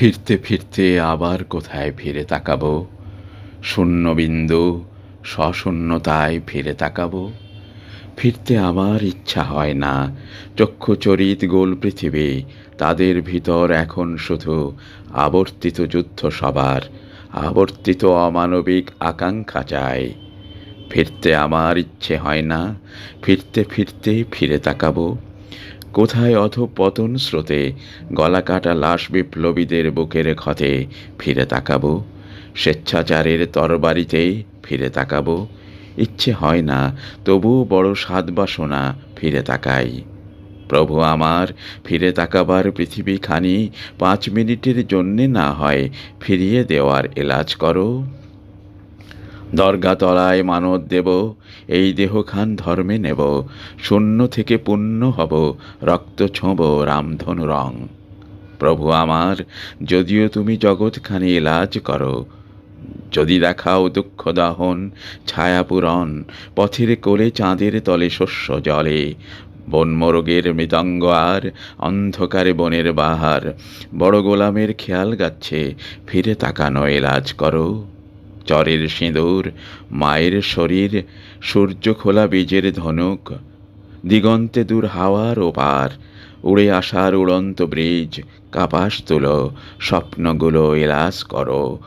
ফিরতে ফিরতে আবার কোথায় ফিরে তাকাবো? শূন্যবিন্দু সশূন্যতায় ফিরে তাকাবো। ফিরতে আমার ইচ্ছা হয় না। চক্ষুচরিত গোল পৃথিবী, তাদের ভিতর এখন শুধু আবর্তিত যুদ্ধ সবার, আবর্তিত অমানবিক আকাঙ্ক্ষা চাই। ফিরতে আমার ইচ্ছে হয় না। ফিরতে ফিরতে ফিরে তাকাবো। কোথায় অধঃপতন স্রোতে গলাকাটা লাশ বিপ্লবীদের বুকের ক্ষতে ফিরে তাকাবো। স্বেচ্ছাচারের তরবারিতে ফিরে তাকাবো। ইচ্ছে হয় না, তবুও বড় সাধবাসনা ফিরে তাকাই। প্রভু আমার, ফিরে তাকাবার পৃথিবীখানি 5 মিনিটের জন্যে না হয় ফিরিয়ে দেওয়ার এলাজ করো। দরগাতলায় মানত দেব, এই দেহখান ধর্মে নেব, শূন্য থেকে পূর্ণ হব, রক্ত ছোঁব রামধনু রং। প্রভু আমার, যদিও তুমি জগৎখানি এলাজ করো, যদি দেখাও দুঃখ দহন ছায়াপূরণ, পথের কোলে চাঁদের তলে শস্য জলে, বনমোরগের মৃদঙ্গ আর অন্ধকারে বনের বাহার, বড় গোলামের খেয়াল গাচ্ছে, ফিরে তাকানো এলাজ করো। চরের সিঁদুর, মায়ের শরীর, সূর্য খোলা বীজের ধনুক, দিগন্তে দূর হাওয়ার ওপার, উড়ে আসার উড়ন্ত ব্রিজ, কাপাস তুলো, স্বপ্নগুলো এলাস করো।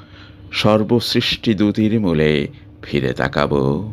সর্বসৃষ্টি দুতির মূলে ফিরে তাকাবো।